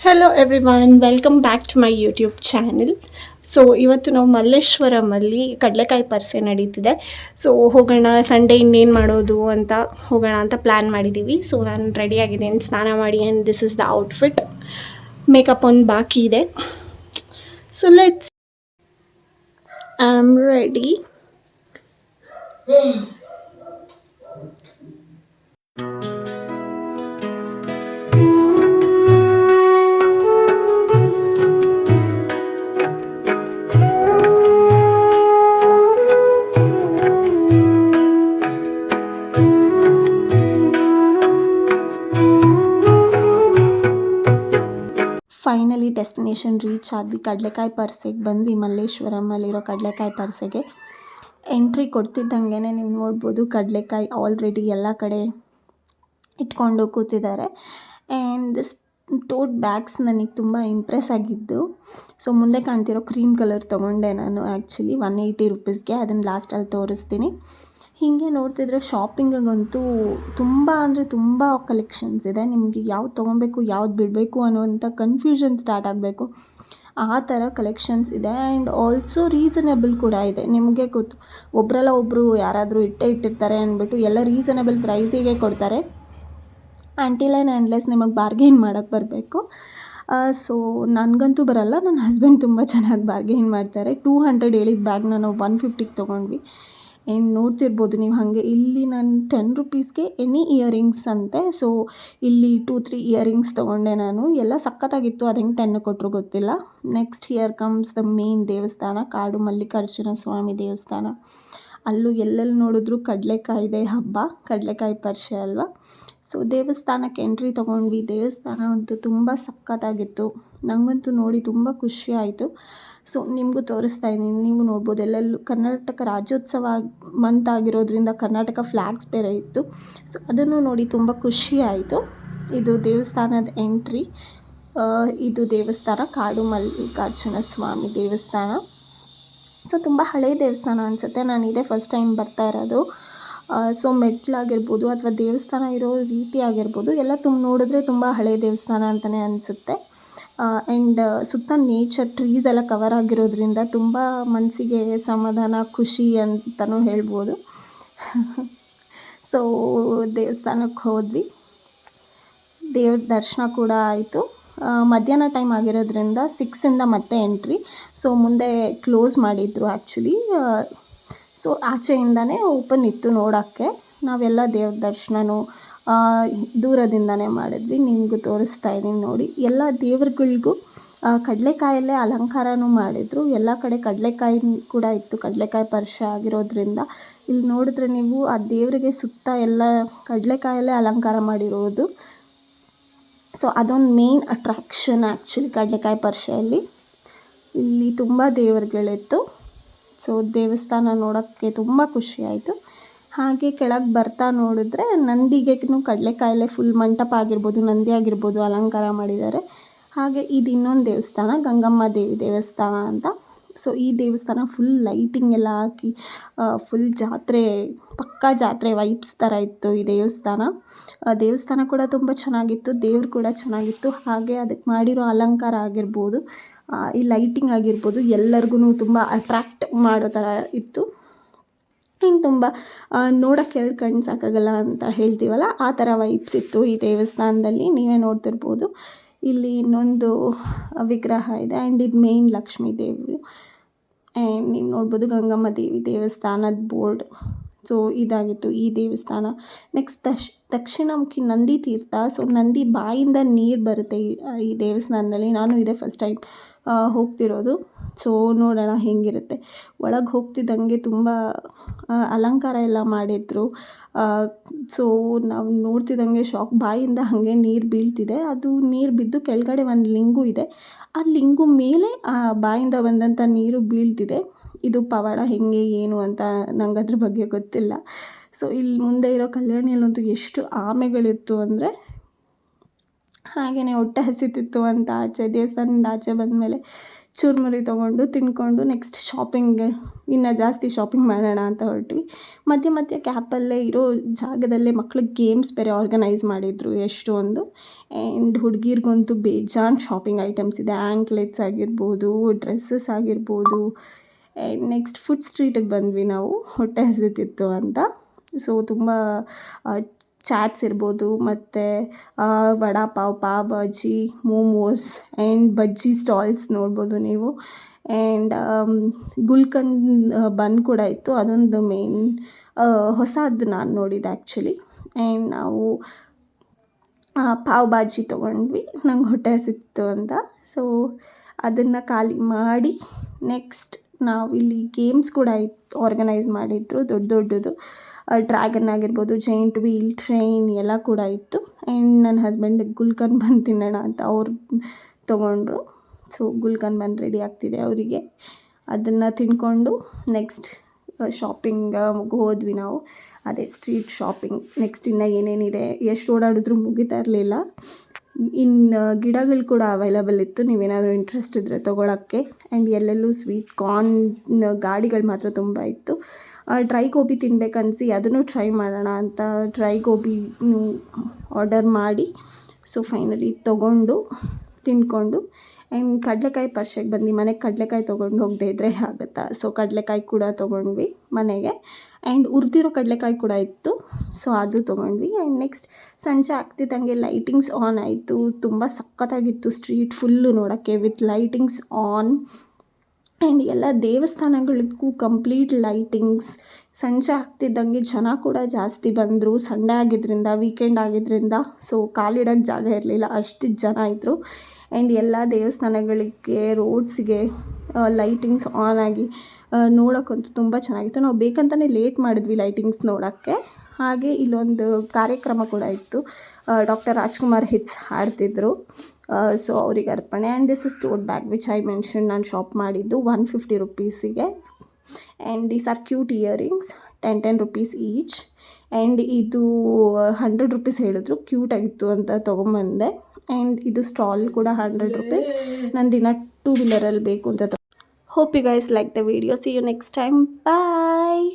Hello everyone, welcome back to my YouTube channel. So ಇವತ್ತು ನಾವು ಮಲ್ಲೇಶ್ವರಮಲ್ಲಿ ಕಡಲೆಕಾಯಿ ಪರಿಷೆ ನಡೀತಿದೆ. ಸೊ ಹೋಗೋಣ, ಸಂಡೇ ಇನ್ನೇನು ಮಾಡೋದು ಅಂತ ಹೋಗೋಣ ಅಂತ ಪ್ಲ್ಯಾನ್ ಮಾಡಿದ್ದೀವಿ. ಸೊ ನಾನು ರೆಡಿಯಾಗಿದ್ದೀನಿ, ಸ್ನಾನ ಮಾಡಿ, and this is the outfit. Makeup ಒಂದು ಬಾಕಿ ಇದೆ. So let's I am ready. Finally destination reach ಆದ್ವಿ. ಕಡಲೆಕಾಯಿ ಪರಿಷೆಗೆ ಬಂದ್ವಿ. ಮಲ್ಲೇಶ್ವರಮಲ್ಲಿರೋ ಕಡಲೆಕಾಯಿ ಪರಿಷೆಗೆ ಎಂಟ್ರಿ ಕೊಡ್ತಿದ್ದಂಗೆ ನೀವು ನೋಡ್ಬೋದು, ಕಡಲೆಕಾಯಿ ಆಲ್ರೆಡಿ ಎಲ್ಲ ಕಡೆ ಇಟ್ಕೊಂಡು ಕೂತಿದ್ದಾರೆ. ಆ್ಯಂಡ್ ದಿಸ್ ಟೋಟ್ ಬ್ಯಾಗ್ಸ್ ನನಗೆ ತುಂಬ ಇಂಪ್ರೆಸ್ ಆಗಿದ್ದು. ಸೊ ಮುಂದೆ ಕಾಣ್ತಿರೋ ಕ್ರೀಮ್ ಕಲರ್ ತೊಗೊಂಡೆ ನಾನು ಆ್ಯಕ್ಚುಲಿ 180 ರುಪೀಸ್ಗೆ. ಅದನ್ನು ಲಾಸ್ಟಲ್ಲಿ ತೋರಿಸ್ತೀನಿ. ಹೀಗೆ ನೋಡ್ತಿದ್ರೆ ಶಾಪಿಂಗಿಗಂತೂ ತುಂಬ ಅಂದರೆ ತುಂಬ ಕಲೆಕ್ಷನ್ಸ್ ಇದೆ. ನಿಮಗೆ ಯಾವ್ದು ತೊಗೊಬೇಕು, ಯಾವ್ದು ಬಿಡಬೇಕು ಅನ್ನೋವಂಥ ಕನ್ಫ್ಯೂಷನ್ ಸ್ಟಾರ್ಟ್ ಆಗಬೇಕು, ಆ ಥರ ಕಲೆಕ್ಷನ್ಸ್ ಇದೆ. ಆ್ಯಂಡ್ ಆಲ್ಸೋ ರೀಸನೇಬಲ್ ಕೂಡ ಇದೆ. ನಿಮಗೆ ಗೊತ್ತು, ಒಬ್ಬರಲ್ಲ ಒಬ್ಬರು ಯಾರಾದರೂ ಇಟ್ಟಿರ್ತಾರೆ ಅಂದ್ಬಿಟ್ಟು ಎಲ್ಲ ರೀಸನೇಬಲ್ ಪ್ರೈಸಿಗೆ ಕೊಡ್ತಾರೆ. ಆ್ಯಂಟಿಲ್ ಆ್ಯಂಡ್ ಅನ್ಲೆಸ್ ನಿಮಗೆ ಬಾರ್ಗೇನ್ ಮಾಡೋಕ್ಕೆ ಬರಬೇಕು. ಸೊ ನನಗಂತೂ ಬರಲ್ಲ, ನನ್ನ ಹಸ್ಬೆಂಡ್ ತುಂಬ ಚೆನ್ನಾಗಿ ಬಾರ್ಗೇನ್ ಮಾಡ್ತಾರೆ. 200 ಹೇಳಿದ ಬ್ಯಾಗ್ನ ನಾವು 150ಗೆ ತೊಗೊಂಡ್ವಿ. ಆ್ಯಂಡ್ ನೋಡ್ತಿರ್ಬೋದು ನೀವು ಹಾಗೆ, ಇಲ್ಲಿ ನಾನು 10 ರುಪೀಸ್ಗೆ ಎನಿ ಇಯರಿಂಗ್ಸ್ ಅಂತೆ. ಸೊ ಇಲ್ಲಿ 2-3 ಇಯರಿಂಗ್ಸ್ ತೊಗೊಂಡೆ ನಾನು. ಎಲ್ಲ ಸಖತ್ತಾಗಿತ್ತು. ಅದು ಹೆಂಗೆ 10 ಕೊಟ್ಟರು ಗೊತ್ತಿಲ್ಲ. Next here comes the main ದೇವಸ್ಥಾನ, ಕಾಡು ಮಲ್ಲಿಕಾರ್ಜುನ ಸ್ವಾಮಿ ದೇವಸ್ಥಾನ. ಅಲ್ಲೂ ಎಲ್ಲೆಲ್ಲಿ ನೋಡಿದ್ರು ಕಡಲೆಕಾಯಿದೆ ಹಬ್ಬ, ಕಡಲೆಕಾಯಿ ಪರಿಷೆ ಅಲ್ವಾ. ಸೊ ದೇವಸ್ಥಾನಕ್ಕೆ ಎಂಟ್ರಿ ತೊಗೊಂಡ್ವಿ. ದೇವಸ್ಥಾನ ಅಂತೂ ತುಂಬ ಸಖತ್ತಾಗಿತ್ತು. ನನಗಂತೂ ನೋಡಿ ತುಂಬ ಖುಷಿ ಆಯಿತು. ಸೊ ನಿಮಗೂ ತೋರಿಸ್ತಾ ಇದ್ದೀನಿ, ನೀವು ನೋಡ್ಬೋದು. ಎಲ್ಲೆಲ್ಲೂ ಕರ್ನಾಟಕ ರಾಜ್ಯೋತ್ಸವ ಮಂತ್ ಆಗಿರೋದ್ರಿಂದ ಕರ್ನಾಟಕ ಫ್ಲ್ಯಾಗ್ಸ್ ಬೇರೆ ಇತ್ತು. ಸೊ ಅದನ್ನು ನೋಡಿ ತುಂಬ ಖುಷಿ ಆಯಿತು. ಇದು ದೇವಸ್ಥಾನದ ಎಂಟ್ರಿ. ಇದು ದೇವಸ್ಥಾನ ಕಾಡು ಮಲ್ಲಿಕಾರ್ಜುನ ಸ್ವಾಮಿ ದೇವಸ್ಥಾನ. ಸೊ ತುಂಬ ಹಳೆಯ ದೇವಸ್ಥಾನ ಅನಿಸುತ್ತೆ. ನಾನು ಇದೇ ಫಸ್ಟ್ ಟೈಮ್ ಬರ್ತಾ ಇರೋದು. ಸೊ ಮೆಟ್ಲಾಗಿರ್ಬೋದು ಅಥವಾ ದೇವಸ್ಥಾನ ಇರೋ ರೀತಿ ಆಗಿರ್ಬೋದು, ಎಲ್ಲ ನೋಡಿದ್ರೆ ತುಂಬ ಹಳೆಯ ದೇವಸ್ಥಾನ ಅಂತಲೇ ಅನಿಸುತ್ತೆ. ಆ್ಯಂಡ್ ಸುತ್ತ ನೇಚರ್, ಟ್ರೀಸ್ ಎಲ್ಲ ಕವರ್ ಆಗಿರೋದ್ರಿಂದ ತುಂಬ ಮನಸ್ಸಿಗೆ ಸಮಾಧಾನ, ಖುಷಿ ಅಂತಲೂ ಹೇಳ್ಬೋದು. ಸೊ ದೇವಸ್ಥಾನಕ್ಕೆ ಹೋದ್ವಿ, ದೇವ್ರ ದರ್ಶನ ಕೂಡ ಆಯಿತು. ಮಧ್ಯಾಹ್ನ ಟೈಮ್ ಆಗಿರೋದ್ರಿಂದ 6ಇಂದ ಮತ್ತೆ ಎಂಟ್ರಿ. ಸೊ ಮುಂದೆ ಕ್ಲೋಸ್ ಮಾಡಿದರು ಆ್ಯಕ್ಚುಲಿ. ಸೊ ಆಚೆಯಿಂದನೇ ಓಪನ್ ಇತ್ತು ನೋಡೋಕ್ಕೆ. ನಾವೆಲ್ಲ ದೇವ್ರ ದರ್ಶನನೂ ದೂರದಿಂದನೇ ಮಾಡಿದ್ವಿ. ನಿಮಗೂ ತೋರಿಸ್ತಾ ಇದ್ದೀನಿ ನೋಡಿ. ಎಲ್ಲ ದೇವ್ರುಗಳಿಗೂ ಕಡಲೆಕಾಯಲ್ಲೇ ಅಲಂಕಾರನೂ ಮಾಡಿದರು. ಎಲ್ಲ ಕಡೆ ಕಡಲೆಕಾಯಿ ಕೂಡ ಇತ್ತು, ಕಡಲೆಕಾಯಿ ಪರಿಷೆ ಆಗಿರೋದ್ರಿಂದ. ಇಲ್ಲಿ ನೋಡಿದ್ರೆ ನೀವು ಆ ದೇವರಿಗೆ ಸುತ್ತ ಎಲ್ಲ ಕಡಲೆಕಾಯಲ್ಲೇ ಅಲಂಕಾರ ಮಾಡಿರೋದು. ಸೊ ಅದೊಂದು ಮೇನ್ ಅಟ್ರ್ಯಾಕ್ಷನ್ ಆ್ಯಕ್ಚುಲಿ ಕಡಲೆಕಾಯಿ ಪರಿಷೆಯಲ್ಲಿ. ಇಲ್ಲಿ ತುಂಬ ದೇವರುಗಳಿತ್ತು. ಸೊ ದೇವಸ್ಥಾನ ನೋಡೋಕ್ಕೆ ತುಂಬ ಖುಷಿ ಆಯಿತು. ಹಾಗೆ ಕೆಳಗೆ ಬರ್ತಾ ನೋಡಿದ್ರೆ ನಂದಿಗೆನೂ ಕಡಲೆಕಾಯಲ್ಲೇ ಫುಲ್ ಮಂಟಪ ಆಗಿರ್ಬೋದು, ನಂದಿ ಆಗಿರ್ಬೋದು ಅಲಂಕಾರ ಮಾಡಿದ್ದಾರೆ. ಹಾಗೆ ಇದು ಇನ್ನೊಂದು ದೇವಸ್ಥಾನ, ಗಂಗಮ್ಮ ದೇವಿ ದೇವಸ್ಥಾನ ಅಂತ. ಸೊ ಈ ದೇವಸ್ಥಾನ ಫುಲ್ ಲೈಟಿಂಗ್ ಎಲ್ಲ ಹಾಕಿ ಫುಲ್ ಜಾತ್ರೆ, ಪಕ್ಕಾ ಜಾತ್ರೆ ವೈಬ್ಸ್ ಥರ ಇತ್ತು ಈ ದೇವಸ್ಥಾನ. ದೇವಸ್ಥಾನ ಕೂಡ ತುಂಬ ಚೆನ್ನಾಗಿತ್ತು, ದೇವ್ರು ಕೂಡ ಚೆನ್ನಾಗಿತ್ತು. ಹಾಗೆ ಅದಕ್ಕೆ ಮಾಡಿರೋ ಅಲಂಕಾರ ಆಗಿರ್ಬೋದು, ಈ ಲೈಟಿಂಗ್ ಆಗಿರ್ಬೋದು, ಎಲ್ಲರಿಗೂ ತುಂಬ ಅಟ್ರ್ಯಾಕ್ಟ್ ಮಾಡೋ ಥರ ಇತ್ತು. ಇನ್ನು ತುಂಬ ನೋಡೋಕ್ಕೆ ಎರಡು ಕಣ್ಣು ಸಾಕಾಗಲ್ಲ ಅಂತ ಹೇಳ್ತೀವಲ್ಲ, ಆ ಥರ ವೈಬ್ಸ್ ಇತ್ತು ಈ ದೇವಸ್ಥಾನದಲ್ಲಿ. ನೀವೇ ನೋಡ್ತಿರ್ಬೋದು. ಇಲ್ಲಿ ಇನ್ನೊಂದು ವಿಗ್ರಹ ಇದೆ. ಆ್ಯಂಡ್ ಇದು ಮೇನ್ ಲಕ್ಷ್ಮೀ ದೇವಿ. ಆ್ಯಂಡ್ ನೀವು ನೋಡ್ಬೋದು ಗಂಗಮ್ಮ ದೇವಿ ದೇವಸ್ಥಾನದ ಬೋರ್ಡ್. ಸೊ ಇದಾಗಿತ್ತು ಈ ದೇವಸ್ಥಾನ. ನೆಕ್ಸ್ಟ್ ದಕ್ಷಿಣಮುಖಿ ನಂದಿ ತೀರ್ಥ. ಸೊ ನಂದಿ ಬಾಯಿಂದ ನೀರು ಬರುತ್ತೆ ಈ ದೇವಸ್ಥಾನದಲ್ಲಿ. ನಾನು ಇದೇ ಫಸ್ಟ್ ಟೈಮ್ ಹೋಗ್ತಿರೋದು. ಸೊ ನೋಡೋಣ ಹೇಗಿರುತ್ತೆ. ಒಳಗೆ ಹೋಗ್ತಿದ್ದಂಗೆ ತುಂಬ ಅಲಂಕಾರ ಎಲ್ಲ ಮಾಡಿದ್ರು. ಸೊ ನಾವು ನೋಡ್ತಿದ್ದಂಗೆ ಶಾಕ್, ಬಾಯಿಂದ ಹಾಗೆ ನೀರು ಬೀಳ್ತಿದೆ. ಅದು ನೀರು ಬಿದ್ದು ಕೆಳಗಡೆ ಒಂದು ಲಿಂಗು ಇದೆ. ಆ ಲಿಂಗು ಮೇಲೆ ಬಾಯಿಂದ ಬಂದಂಥ ನೀರು ಬೀಳ್ತಿದೆ. ಇದು ಪವಾಡ ಹೆಂಗೆ ಏನು ಅಂತ ನಂಗೆ ಅದ್ರ ಬಗ್ಗೆ ಗೊತ್ತಿಲ್ಲ. ಸೊ ಇಲ್ಲಿ ಮುಂದೆ ಇರೋ ಕಲ್ಯಾಣಿಯಲ್ಲಂತೂ ಎಷ್ಟು ಆಮೆಗಳಿತ್ತು ಅಂದರೆ, ಹಾಗೆಯೇ ಹೊಟ್ಟೆ ಹಸಿತಿತ್ತು ಅಂತ ಆಚೆ ದೇವಸ್ಥಾನದಿಂದ ಆಚೆ ಬಂದಮೇಲೆ ಚುರುಮುರಿ ತೊಗೊಂಡು ತಿಂದ್ಕೊಂಡು ನೆಕ್ಸ್ಟ್ ಶಾಪಿಂಗ್ ಇನ್ನೂ ಜಾಸ್ತಿ ಶಾಪಿಂಗ್ ಮಾಡೋಣ ಅಂತ ಹೊರಟ್ವಿ. ಮಧ್ಯೆ ಮಧ್ಯೆ ಗ್ಯಾಪಲ್ಲೇ ಇರೋ ಜಾಗದಲ್ಲೇ ಮಕ್ಳಿಗೆ ಗೇಮ್ಸ್ ಬೇರೆ ಆರ್ಗನೈಸ್ ಮಾಡಿದರು ಎಷ್ಟೊಂದು. ಆ್ಯಂಡ್ ಹುಡುಗಿರ್ಗಂತೂ ಬೇಜಾನ್ ಶಾಪಿಂಗ್ ಐಟಮ್ಸ್ ಇದೆ. ಆ್ಯಂಕ್ಲೆಟ್ಸ್ ಆಗಿರ್ಬೋದು, ಡ್ರೆಸ್ಸಸ್ ಆಗಿರ್ಬೋದು. ಆ್ಯಂಡ್ ನೆಕ್ಸ್ಟ್ ಫುಡ್ ಸ್ಟ್ರೀಟಿಗೆ ಬಂದ್ವಿ ನಾವು, ಹೊಟ್ಟೆ ಹಸಿತಿತ್ತು ಅಂತ. ಸೊ ತುಂಬ ಚಾಟ್ಸ್ ಇರ್ಬೋದು, ಮತ್ತು vada pav, pav bhaji, momos and bajji stalls ನೋಡ್ಬೋದು ನೀವು. ಆ್ಯಂಡ್ ಗುಲ್ಕಂದ್ ಬನ್ ಕೂಡ ಇತ್ತು. ಅದೊಂದು ಮೇನ್ ಹೊಸದು ನಾನು ನೋಡಿದ್ದು ಆ್ಯಕ್ಚುಲಿ. ಆ್ಯಂಡ್ ನಾವು ಪಾವ್ ಭಾಜಿ ತೊಗೊಂಡ್ವಿ, ನಂಗೆ ಹೊಟ್ಟೆ ಹಸಿತ್ತು ಅಂತ. ಸೊ ಅದನ್ನು ಖಾಲಿ ಮಾಡಿ ನೆಕ್ಸ್ಟ್ ನಾವು ಇಲ್ಲಿ ಗೇಮ್ಸ್ ಕೂಡ ಆರ್ಗನೈಸ್ ಮಾಡಿದ್ರು ದೊಡ್ಡದು. ಡ್ರ್ಯಾಗನ್ ಆಗಿರ್ಬೋದು, ಜೈಂಟ್ ವೀಲ್, ಟ್ರೈನ್ ಎಲ್ಲ ಕೂಡ ಇತ್ತು. ಆ್ಯಂಡ್ ನನ್ನ ಹಸ್ಬೆಂಡಿಗೆ ಗುಲ್ಕನ್ ಬನ್ ತಿನ್ನೋಣ ಅಂತ ಅವ್ರು ತೊಗೊಂಡ್ರು. ಸೊ ಗುಲ್ಕನ್ ಬನ್ ರೆಡಿ ಆಗ್ತಿದೆ ಅವರಿಗೆ. ಅದನ್ನು ತಿಂದ್ಕೊಂಡು ನೆಕ್ಸ್ಟ್ ಶಾಪಿಂಗ್ ಹೋದ್ವಿ ನಾವು. ಅದೇ ಸ್ಟ್ರೀಟ್ ಶಾಪಿಂಗ್. ನೆಕ್ಸ್ಟ್ ಇನ್ನೂ ಏನೇನಿದೆ, ಎಷ್ಟು ಓಡಾಡಿದ್ರೂ ಮುಗಿತಾ ಇರಲಿಲ್ಲ. ಇನ್ನು ಗಿಡಗಳು ಕೂಡ ಅವೈಲಬಲ್ ಇತ್ತು, ನೀವೇನಾದರೂ ಇಂಟ್ರೆಸ್ಟ್ ಇದ್ದರೆ ತೊಗೊಳಕ್ಕೆ. ಆ್ಯಂಡ್ ಎಲ್ಲೆಲ್ಲೂ ಸ್ವೀಟ್ ಕಾರ್ನ್ ಗಾಡಿಗಳು ಮಾತ್ರ ತುಂಬ ಇತ್ತು. ಡ್ರೈ ಗೋಬಿ ತಿನ್ಬೇಕನ್ನಿಸಿ ಅದನ್ನು ಟ್ರೈ ಮಾಡೋಣ ಅಂತ ಡ್ರೈ ಗೋಬಿನೂ ಆರ್ಡರ್ ಮಾಡಿ, ಸೊ ಫೈನಲಿ ತೊಗೊಂಡು ತಿಂದ್ಕೊಂಡು. ಆ್ಯಂಡ್ ಕಡಲೆಕಾಯಿ ಪರ್ಶೆಗೆ ಬಂದು ಮನೆಗೆ ಕಡಲೆಕಾಯಿ ತೊಗೊಂಡು ಹೋಗದೇ ಇದ್ದರೆ ಆಗುತ್ತಾ. ಸೊ ಕಡಲೆಕಾಯಿ ಕೂಡ ತೊಗೊಂಡ್ವಿ ಮನೆಗೆ. ಆ್ಯಂಡ್ ಹುರಿದಿರೋ ಕಡಲೆಕಾಯಿ ಕೂಡ ಇತ್ತು, ಸೊ ಅದು ತೊಗೊಂಡ್ವಿ. ಆ್ಯಂಡ್ ನೆಕ್ಸ್ಟ್ ಸಂಜೆ ಆಗ್ತಿದ್ದಂಗೆ ಲೈಟಿಂಗ್ಸ್ ಆನ್ ಆಯಿತು. ತುಂಬ ಸಖತ್ತಾಗಿತ್ತು ಸ್ಟ್ರೀಟ್ ಫುಲ್ಲು ನೋಡೋಕ್ಕೆ, ವಿತ್ ಲೈಟಿಂಗ್ಸ್ ಆನ್. ಆ್ಯಂಡ್ ಎಲ್ಲ ದೇವಸ್ಥಾನಗಳಿಗೂ ಕಂಪ್ಲೀಟ್ ಲೈಟಿಂಗ್ಸ್. ಸಂಜೆ ಆಗ್ತಿದ್ದಂಗೆ ಜನ ಕೂಡ ಜಾಸ್ತಿ ಬಂದರು. ಸಂಡೇ ಆಗಿದ್ದರಿಂದ, ವೀಕೆಂಡ್ ಆಗಿದ್ದರಿಂದ ಸೊ ಕಾಲಿಡೋಕ್ಕೆ ಜಾಗ ಇರಲಿಲ್ಲ, ಅಷ್ಟು ಜನ ಇದ್ದರು. ಆ್ಯಂಡ್ ಎಲ್ಲ ದೇವಸ್ಥಾನಗಳಿಗೆ, ರೋಡ್ಸಿಗೆ ಲೈಟಿಂಗ್ಸ್ ಆನ್ ಆಗಿ ನೋಡೋಕ್ಕಂತೂ ತುಂಬ ಚೆನ್ನಾಗಿತ್ತು. ನಾವು ಬೇಕಂತಲೇ ಲೇಟ್ ಮಾಡಿದ್ವಿ ಲೈಟಿಂಗ್ಸ್ ನೋಡೋಕ್ಕೆ. ಹಾಗೆ ಇಲ್ಲೊಂದು ಕಾರ್ಯಕ್ರಮ ಕೂಡ ಇತ್ತು. ಡಾಕ್ಟರ್ ರಾಜ್ಕುಮಾರ್ ಹಿಟ್ಸ್ ಹಾಡ್ತಿದ್ರು, ಸೊ ಅವ್ರಿಗೆ ಅರ್ಪಣೆ. And this is tote bag which I mention, ನಾನು ಶಾಪ್ ಮಾಡಿದ್ದು 150 ರುಪೀಸಿಗೆ. And these are cute earrings, 10 rupees each. And ಇದು 100 ರುಪೀಸ್ ಹೇಳಿದ್ರು, ಕ್ಯೂಟಾಗಿತ್ತು ಅಂತ ತೊಗೊಂಬಂದೆ. ಆ್ಯಂಡ್ ಇದು ಸ್ಟಾಲ್ ಕೂಡ 100 ರುಪೀಸ್. ನಾನು ದಿನ 2 ವೀಲರಲ್ಲಿ ಬೇಕು ಅಂತ hope you guys like the video. See you next time. Bye.